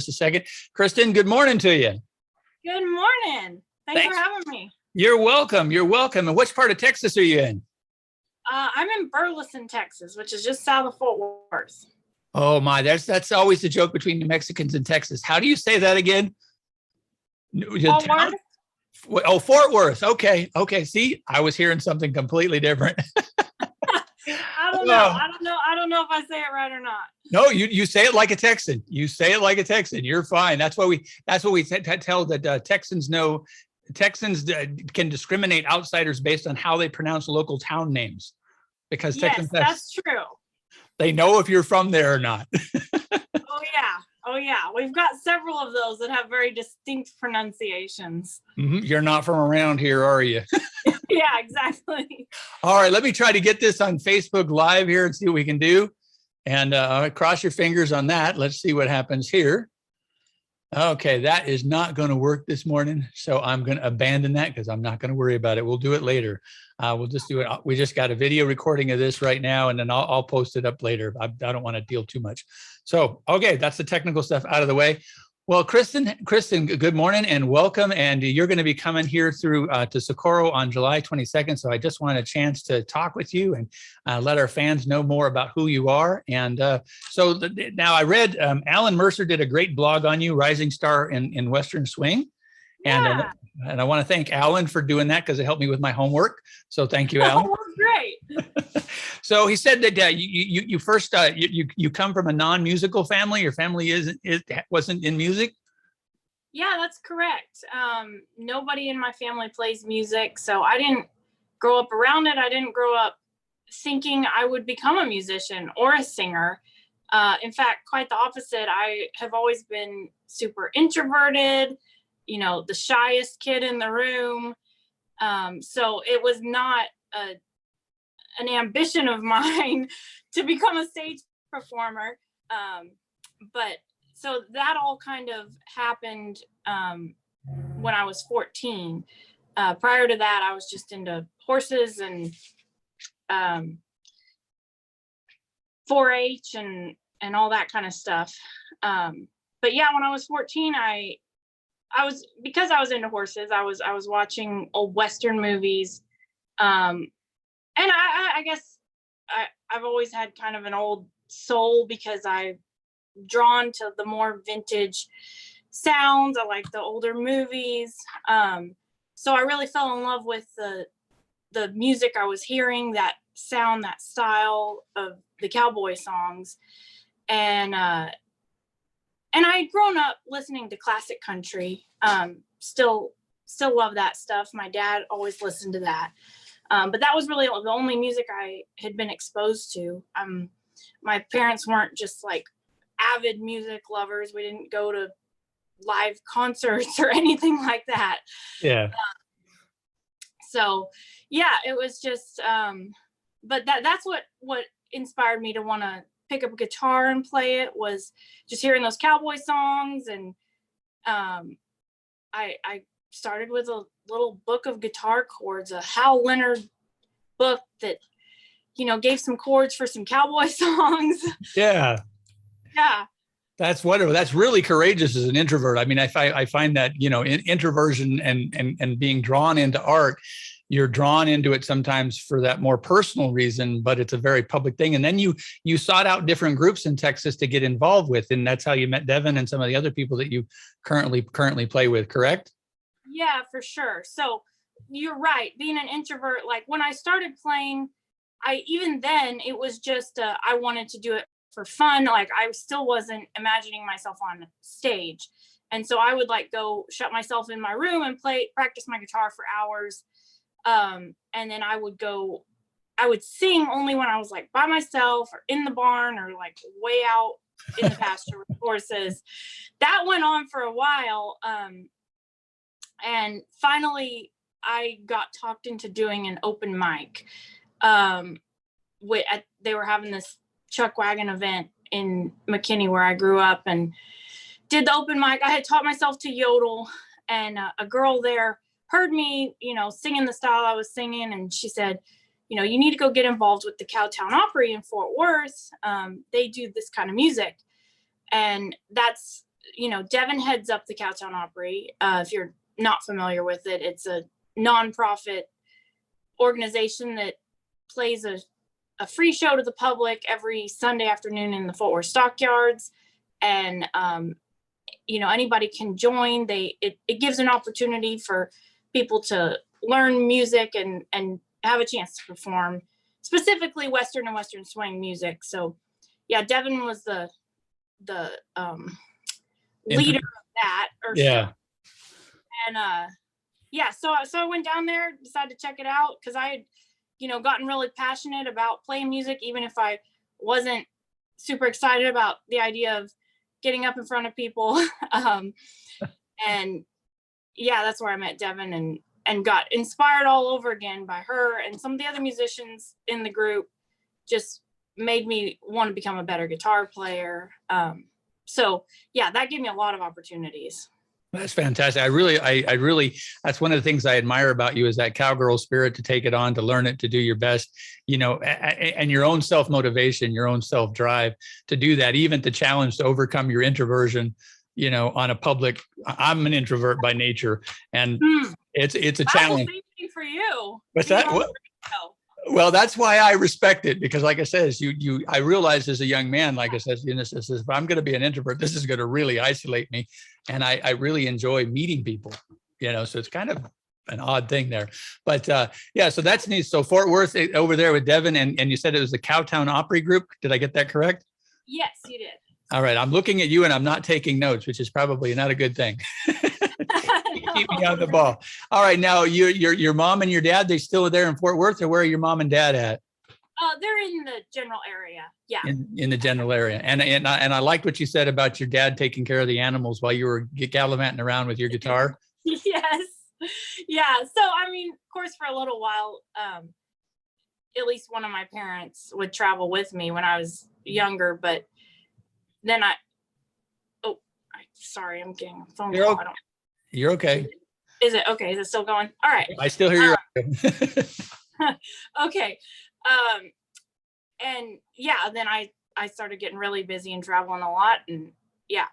a second. Kristyn, good morning to you. Good morning. Thanks for having me. You're welcome. You're welcome. And which part of Texas are you in? I'm in Burleson, Texas, which is just south of Fort Worth. Oh my, that's always the joke between New Mexicans and Texas. How do you say that again? Fort Worth? Oh, Fort Worth. Okay. See, I was hearing something completely different. I don't know. I don't know if I say it right or not. No, you say it like a Texan. You say it like a Texan. You're fine. That's what we tell that Texans can discriminate outsiders based on how they pronounce local town names, because yes, that's true. They know if you're from there or not. Oh yeah. We've got several of those that have very distinct pronunciations. Mm-hmm. You're not from around here, are you? Yeah, exactly. All right, let me try to get this on Facebook Live here and see what we can do. And cross your fingers on that. Let's see what happens here. Okay, that is not going to work this morning, so I'm going to abandon that because I'm not going to worry about it. We'll do it later. We'll just do it. We just got a video recording of this right now, and then I'll post it up later. I don't want to deal too much. So, okay, that's the technical stuff out of the way. Well, Kristyn, good morning and welcome. And you're going to be coming here through to Socorro on July 22nd. So I just wanted a chance to talk with you and let our fans know more about who you are. And now I read Alan Mercer did a great blog on you, Rising Star in Western Swing. Yeah. And I want to thank Alan for doing that because it helped me with my homework. So thank you, Alan. Oh, great. So he said that you first you come from a non-musical family. Your family wasn't in music. Yeah, that's correct. Nobody in my family plays music, so I didn't grow up around it. I didn't grow up thinking I would become a musician or a singer. In fact, quite the opposite. I have always been super introverted, the shyest kid in the room. So it was not an ambition of mine to become a stage performer. But so that all kind of happened when I was 14. Prior to that, I was just into horses and 4-H and all that kind of stuff. But yeah, when I was 14, because I was into horses, I was watching old Western movies. And I guess I've always had kind of an old soul because I'm drawn to the more vintage sounds. I like the older movies. So I really fell in love with the music I was hearing, that sound, that style of the cowboy songs. And I had grown up listening to classic country. Still love that stuff. My dad always listened to that. But that was really the only music I had been exposed to. My parents weren't just like avid music lovers. We didn't go to live concerts or anything like that. Yeah. So yeah, it was just, but that's what inspired me to want to pick up a guitar and play it, was just hearing those cowboy songs. And I started with a little book of guitar chords, a Hal Leonard book that, gave some chords for some cowboy songs. Yeah. Yeah. That's wonderful. That's really courageous as an introvert. I mean, I find that, introversion and being drawn into art, you're drawn into it sometimes for that more personal reason, but it's a very public thing. And then you sought out different groups in Texas to get involved with, and that's how you met Devin and some of the other people that you currently play with, correct? Yeah, for sure. So you're right. Being an introvert, like when I started playing, even then it was just, I wanted to do it for fun. Like I still wasn't imagining myself on stage. And so I would go shut myself in my room and practice my guitar for hours. And then I would sing only when I was by myself or in the barn or way out in the pasture with horses. That went on for a while. And finally I got talked into doing an open mic. They were having this chuck wagon event in McKinney where I grew up, and did the open mic. I had taught myself to yodel, and a girl there heard me, singing the style I was singing. And she said, you need to go get involved with the Cowtown Opry in Fort Worth. They do this kind of music. And that's Devin heads up the Cowtown Opry. If you're not familiar with it, it's a nonprofit organization that plays a free show to the public every Sunday afternoon in the Fort Worth Stockyards. And, anybody can join. It gives an opportunity for people to learn music and have a chance to perform, specifically Western and Western swing music. So yeah, Devin was the leader of that. Yeah. And so I went down there, decided to check it out because I had, gotten really passionate about playing music, even if I wasn't super excited about the idea of getting up in front of people. And yeah, that's where I met Devin and got inspired all over again by her, and some of the other musicians in the group just made me want to become a better guitar player. So yeah, that gave me a lot of opportunities. That's fantastic. I really, that's one of the things I admire about you is that cowgirl spirit to take it on, to learn it, to do your best, and your own self-motivation, your own self-drive to do that, even the challenge to overcome your introversion, on a public. I'm an introvert by nature, and it's a challenge. Same thing for you. What's that? Well, that's why I respect it, because like I said, I realized as a young man, like I said, if I'm going to be an introvert, this is going to really isolate me. And I really enjoy meeting people, so it's kind of an odd thing there, but so that's neat. So Fort Worth over there with Devin, and you said it was the Cowtown Opry group. Did I get that correct? Yes, you did. All right. I'm looking at you and I'm not taking notes, which is probably not a good thing. Keep me on the ball. All right. Now your mom and your dad, they still there in Fort Worth, or where are your mom and dad at? They're in the general area. Yeah. In the general area. And I liked what you said about your dad taking care of the animals while you were gallivanting around with your guitar. Yes. Yeah. So, of course, for a little while, at least one of my parents would travel with me when I was younger, but then sorry, I'm getting a phone call. You're okay. Is it okay? Is it still going? All right. I still hear you. Okay. And yeah, then I started getting really busy and traveling a lot. And yeah,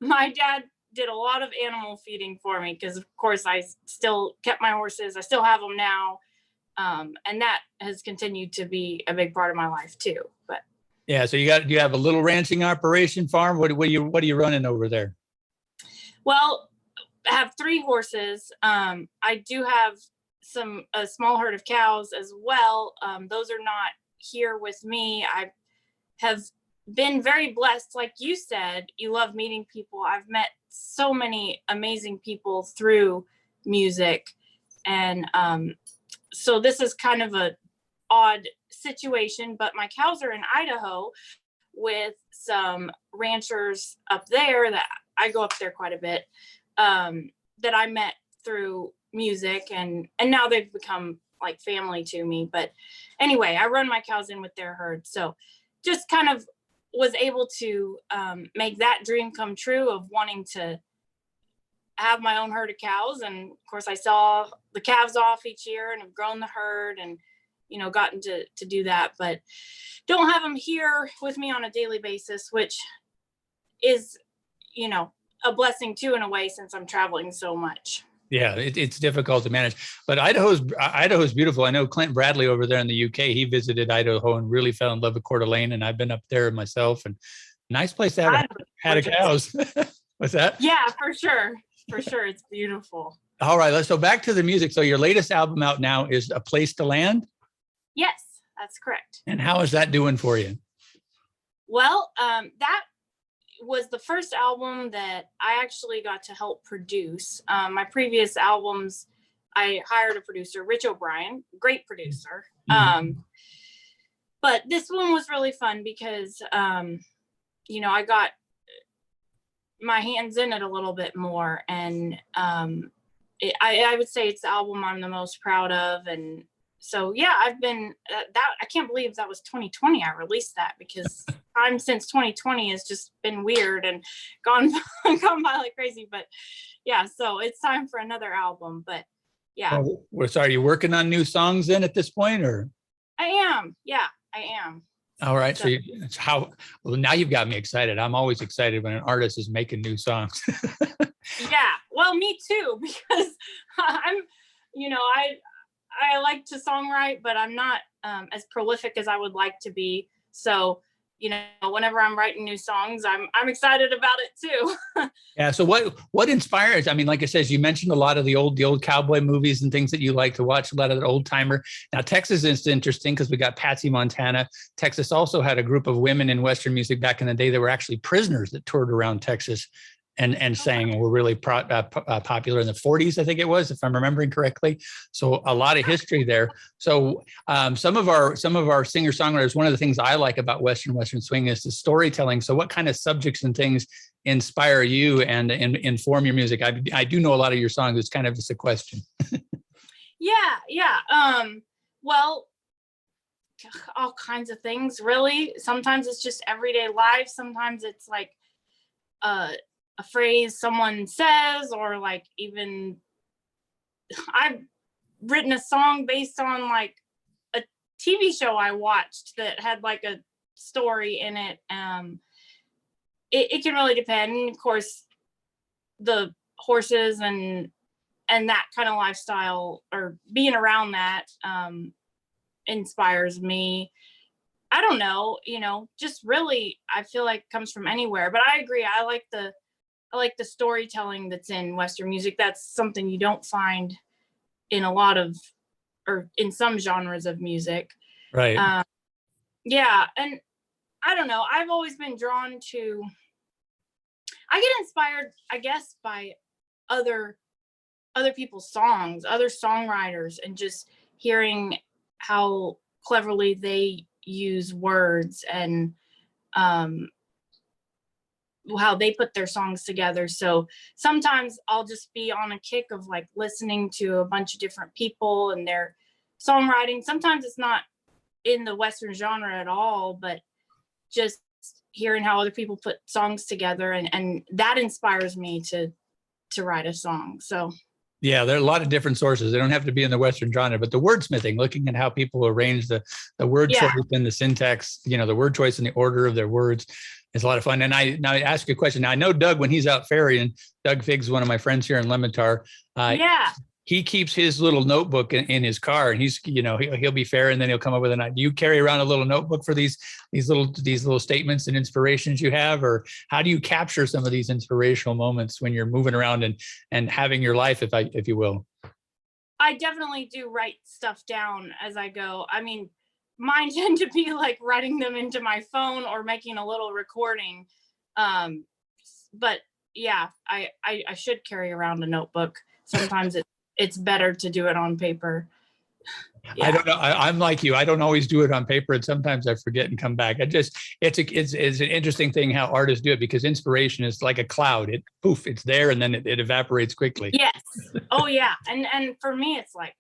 my dad did a lot of animal feeding for me because, of course, I still kept my horses. I still have them now. And that has continued to be a big part of my life too. But yeah, so you have a little ranching operation farm. What are you running over there? Well, I have 3 horses. I do have a small herd of cows as well. Those are not here with me. I have been very blessed. Like you said, you love meeting people. I've met so many amazing people through music. And so this is kind of a odd situation, but my cows are in Idaho with some ranchers up there that I go up there quite a bit, that I met through music, and now they've become like family to me. But anyway, I run my cows in with their herd. So just kind of was able to make that dream come true of wanting to have my own herd of cows. And of course I saw the calves off each year and have grown the herd and, gotten to do that, but don't have them here with me on a daily basis, which is, a blessing too, in a way, since I'm traveling so much. Yeah, it's difficult to manage, but Idaho's beautiful. I know Clint Bradley over there in the UK, he visited Idaho and really fell in love with Coeur d'Alene, and I've been up there myself, and nice place to have had cows. What's that? Yeah, for sure. For sure. It's beautiful. All right, let's go back to the music. So your latest album out now is A Place to Land? Yes, that's correct. And how is that doing for you? Well, that was the first album that I actually got to help produce. My previous albums, I hired a producer, Rich O'Brien, great producer. Mm-hmm. But this one was really fun because, I got my hands in it a little bit more. And I would say it's the album I'm the most proud of. And so, yeah, I've been I can't believe that was 2020. I released that, because time since 2020 has just been weird and gone by like crazy. But yeah, so it's time for another album. But yeah. So are you working on new songs then at this point, or? I am. Yeah, I am. All right. So So it's well, now you've got me excited. I'm always excited when an artist is making new songs. yeah, well, me too, because I'm, I like to songwrite, but I'm not as prolific as I would like to be. So, whenever I'm writing new songs, I'm excited about it too. Yeah. So what inspires? I mean, like I said, you mentioned a lot of the old cowboy movies and things that you like to watch. A lot of the old timer. Now Texas is interesting because we got Patsy Montana. Texas also had a group of women in Western music back in the day that were actually prisoners that toured around Texas and sang and were really popular in the 40s, I think it was, if I'm remembering correctly. So a lot of history there. So some of our singer songwriters, one of the things I like about Western swing is the storytelling. So what kind of subjects and things inspire you and inform your music? I do know a lot of your songs. It's kind of just a question. Yeah. Well, all kinds of things, really. Sometimes it's just everyday life. Sometimes it's like a phrase someone says, or like even I've written a song based on like a TV show I watched that had like a story in it. It can really depend. And of course, the horses and that kind of lifestyle, or being around that, inspires me. I don't know, just really, I feel like comes from anywhere. But I agree. I like the storytelling that's in Western music. That's something you don't find in a lot of, or in some genres of music. Right. Yeah. And I don't know, I've always been drawn to, I get inspired, I guess, by other people's songs, other songwriters, and just hearing how cleverly they use words and how they put their songs together. So sometimes I'll just be on a kick of like listening to a bunch of different people and their songwriting. Sometimes it's not in the Western genre at all, but just hearing how other people put songs together, and that inspires me to write a song. So yeah, there are a lot of different sources. They don't have to be in the Western genre, but the wordsmithing, looking at how people arrange the word choice and the syntax, the word choice and the order of their words is a lot of fun. And I ask you a question. Now, I know Doug, when he's out ferrying, Doug Figg's one of my friends here in Lemitar. He keeps his little notebook in his car, and he's, he'll be fair, and then he'll come up with an idea. Do you carry around a little notebook for these little statements and inspirations you have, or how do you capture some of these inspirational moments when you're moving around and having your life, if you will? I definitely do write stuff down as I go. I mean, mine tend to be like writing them into my phone or making a little recording. But yeah, I should carry around a notebook. Sometimes it's better to do it on paper. Yeah. I don't know. I'm like you. I don't always do it on paper, and sometimes I forget and come back. It's an interesting thing how artists do it, because inspiration is like a cloud. It's there, and then it evaporates quickly. Yes. Oh yeah. And for me, it's like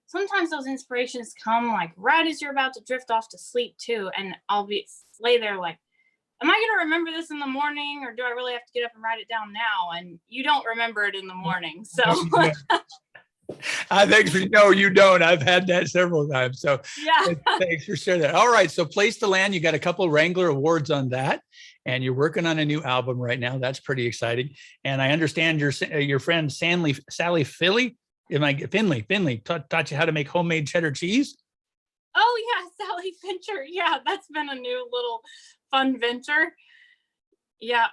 sometimes those inspirations come like right as you're about to drift off to sleep too, and I'll lay there like, am I going to remember this in the morning, or do I really have to get up and write it down now? And you don't remember it in the morning. So no, you don't. I've had that several times. So yeah. Thanks for sharing that. All right. So Place to Land, you got a couple of Wrangler Awards on that, and you're working on a new album right now. That's pretty exciting. And I understand your friend Sally Finley taught you how to make homemade cheddar cheese. Oh yeah, Sally Fincher. Yeah, that's been a new little fun venture. Yeah,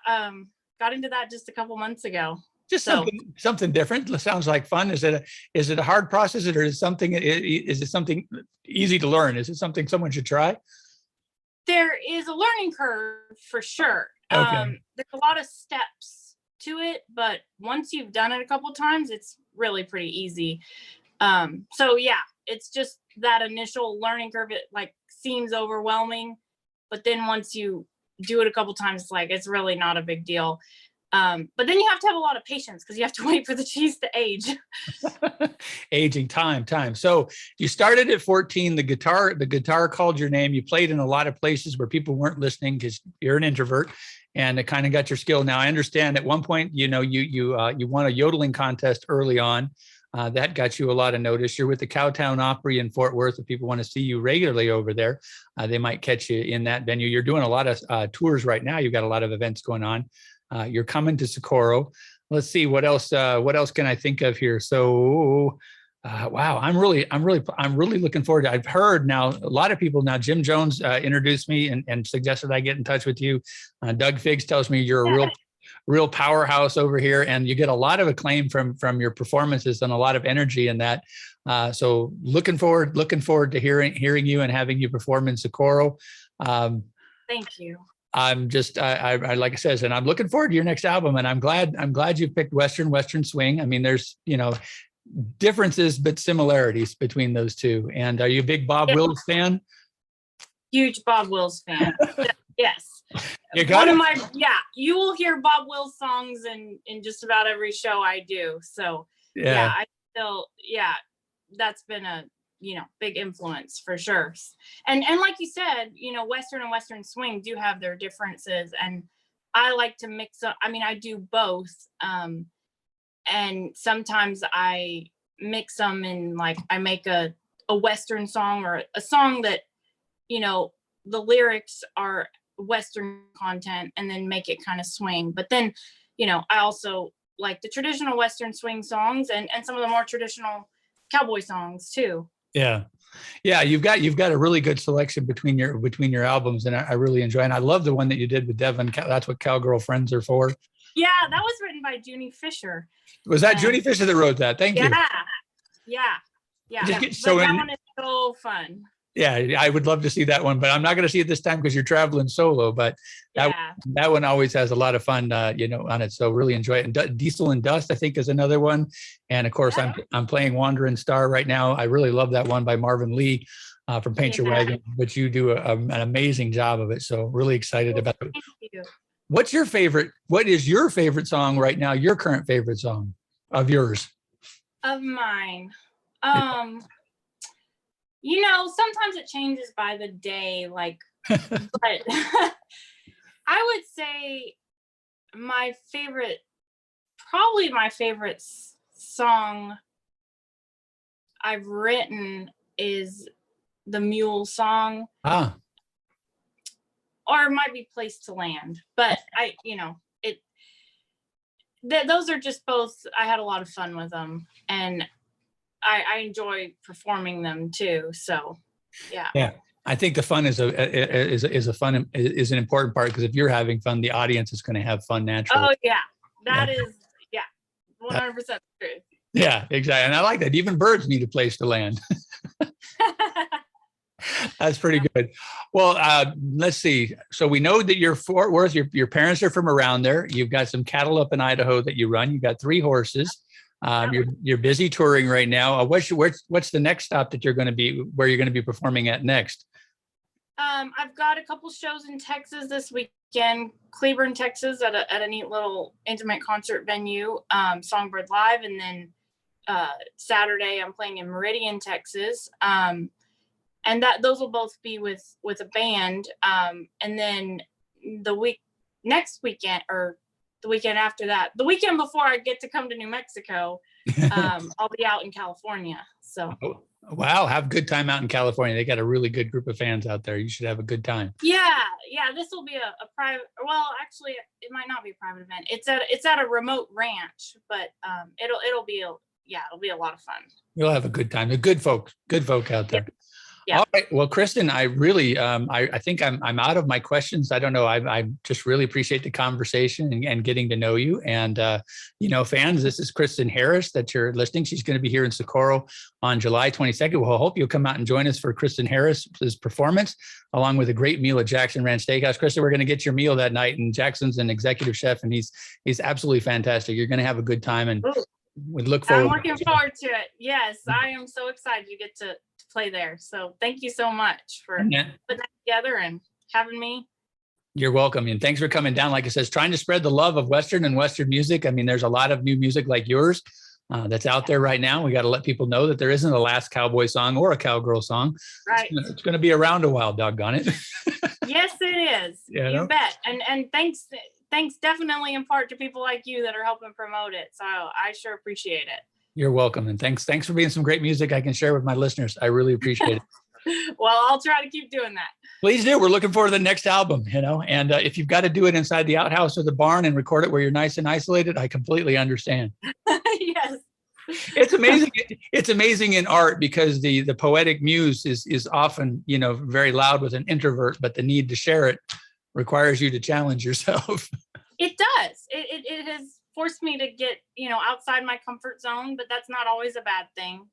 got into that just a couple months ago. Just something different. Sounds like fun. Is it a hard process, or is it something easy to learn? Is it something someone should try? There is a learning curve for sure. Okay. There's a lot of steps to it, but once you've done it a couple of times, it's really pretty easy. So yeah, it's just that initial learning curve. It like seems overwhelming, but then once you do it a couple of times, it's really not a big deal. But then you have to have a lot of patience, because you have to wait for the cheese to age. Aging, time. So you started at 14. The guitar called your name. You played in a lot of places where people weren't listening because you're an introvert, and it kind of got your skill. Now I understand at one point, you won a yodeling contest early on. That got you a lot of notice. You're with the Cowtown Opry in Fort Worth. If people want to see you regularly over there, they might catch you in that venue. You're doing a lot of tours right now. You've got a lot of events going on. You're coming to Socorro. Let's see what else. What else can I think of here? So, wow, I'm really looking forward to. I've heard now a lot of people now. Jim Jones introduced me and suggested I get in touch with you. Doug Figs tells me you're a real powerhouse over here, and you get a lot of acclaim from your performances and a lot of energy in that. So looking forward to hearing you and having you perform in Socorro. Thank you. I'm just, I like I said, and I'm looking forward to your next album, and I'm glad you picked Western Swing. I mean, there's, differences, but similarities between those two. And are you a big Bob Wills fan? Huge Bob Wills fan. Yes. You will hear Bob Wills songs in just about every show I do. So that's been a big influence for sure. And like you said, Western and Western Swing do have their differences, and I like to mix up. I mean, I do both. And sometimes I mix them in, like I make a Western song or a song that, the lyrics are Western content, and then make it kind of swing. But then, I also like the traditional Western swing songs and some of the more traditional cowboy songs too. Yeah. You've got a really good selection between your albums, and I really enjoy. And I love the one that you did with Devin. That's what Cowgirl Friends are for. Yeah, that was written by Junie Fisher. Was that Junie Fisher that wrote that? Thank you. Yeah. So that one is so fun. Yeah, I would love to see that one, but I'm not going to see it this time because you're traveling solo. But that one always has a lot of fun, on it. So really enjoy it. And Diesel and Dust, I think, is another one. And of course, I'm playing Wandering Star right now. I really love that one by Marvin Lee from Paint Your Wagon, but you do an amazing job of it. So really excited about it. Thank you. What is your favorite song right now? Your current favorite song of yours? Of mine. Sometimes it changes by the day, but I would say my favorite song I've written is the Mule song. Or it might be Place to Land, but those are just both, I had a lot of fun with them, and I enjoy performing them too. So, yeah. Yeah. I think the fun is an important part, because if you're having fun, the audience is going to have fun naturally. Oh yeah. That is 100% true. Yeah, exactly. And I like that. Even birds need a place to land. That's pretty good. Well, let's see. So we know that you're Fort Worth. Your parents are from around there. You've got some cattle up in Idaho that you run. You've got 3 horses. You're busy touring right now. What's the next stop that where you're going to be performing at next? I've got a couple shows in Texas this weekend, Cleburne, Texas, at a neat little intimate concert venue, Songbird Live, and then Saturday I'm playing in Meridian, Texas. And those will both be with a band. And then next weekend, or the weekend after that, the weekend before I get to come to New Mexico, I'll be out in California. So. Wow. Have a good time out in California. They got a really good group of fans out there. You should have a good time. Yeah. This will be a private, well, actually it might not be a private event. It's at a remote ranch, but it'll be a lot of fun. You'll have a good time. The good folk out there. Yeah. All right. Well, Kristyn, I really, I think I'm out of my questions. I don't know. I just really appreciate the conversation and getting to know you. And, fans, this is Kristyn Harris that you're listening. She's going to be here in Socorro on July 22nd. Well, I hope you'll come out and join us for Kristyn Harris's performance, along with a great meal at Jackson Ranch Steakhouse. Kristyn, we're going to get your meal that night. And Jackson's an executive chef, and he's absolutely fantastic. You're going to have a good time. And we look forward. I'm looking forward to it. Yes, I am so excited you get to play there. So thank you so much for putting that together and having me. You're welcome. And thanks for coming down. Like I said, trying to spread the love of Western and Western music. I mean, there's a lot of new music like yours that's out there right now. We got to let people know that there isn't a last cowboy song or a cowgirl song. Right. It's going to be around a while, doggone it. Yes, it is. You bet. And thanks definitely in part to people like you that are helping promote it. So I sure appreciate it. You're welcome. And thanks for being some great music I can share with my listeners. I really appreciate it. Well, I'll try to keep doing that. Please do. We're looking forward to the next album, and if you've got to do it inside the outhouse or the barn and record it where you're nice and isolated, I completely understand. Yes. It's amazing. It's amazing in art because the poetic muse is often, very loud with an introvert, but the need to share it requires you to challenge yourself. It does. It has forced me to get, outside my comfort zone, but that's not always a bad thing.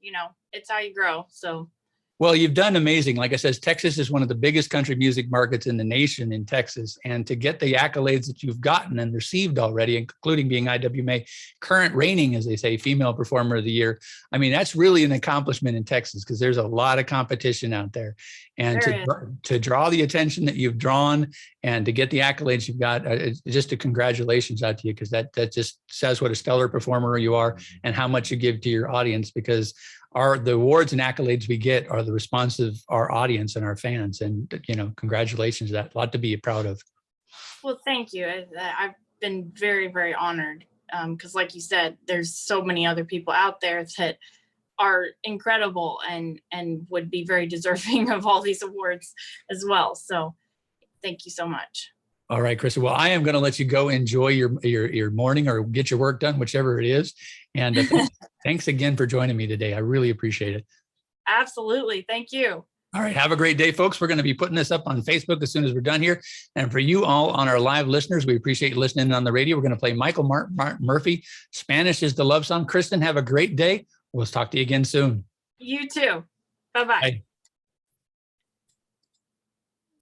It's how you grow. So. Well, you've done amazing. Like I said, Texas is one of the biggest country music markets in the nation in Texas. And to get the accolades that you've gotten and received already, including being IWMA current reigning, as they say, Female Performer of the Year. I mean, that's really an accomplishment in Texas because there's a lot of competition out there. And to draw the attention that you've drawn and to get the accolades you've got, just a congratulations out to you, because that just says what a stellar performer you are and how much you give to your audience, because the awards and accolades we get are the response of our audience and our fans. And, congratulations. That's a lot to be proud of. Well, thank you. I've been very, very honored because like you said, there's so many other people out there that are incredible and would be very deserving of all these awards as well. So thank you so much. All right, Kristyn. Well, I am going to let you go enjoy your morning or get your work done, whichever it is. And thanks again for joining me today. I really appreciate it. Absolutely. Thank you. All right. Have a great day, folks. We're going to be putting this up on Facebook as soon as we're done here. And for you all on our live listeners, we appreciate you listening on the radio. We're going to play Michael Murphy. Spanish is the love song. Kristyn, have a great day. We'll talk to you again soon. You too. Bye-bye. Bye.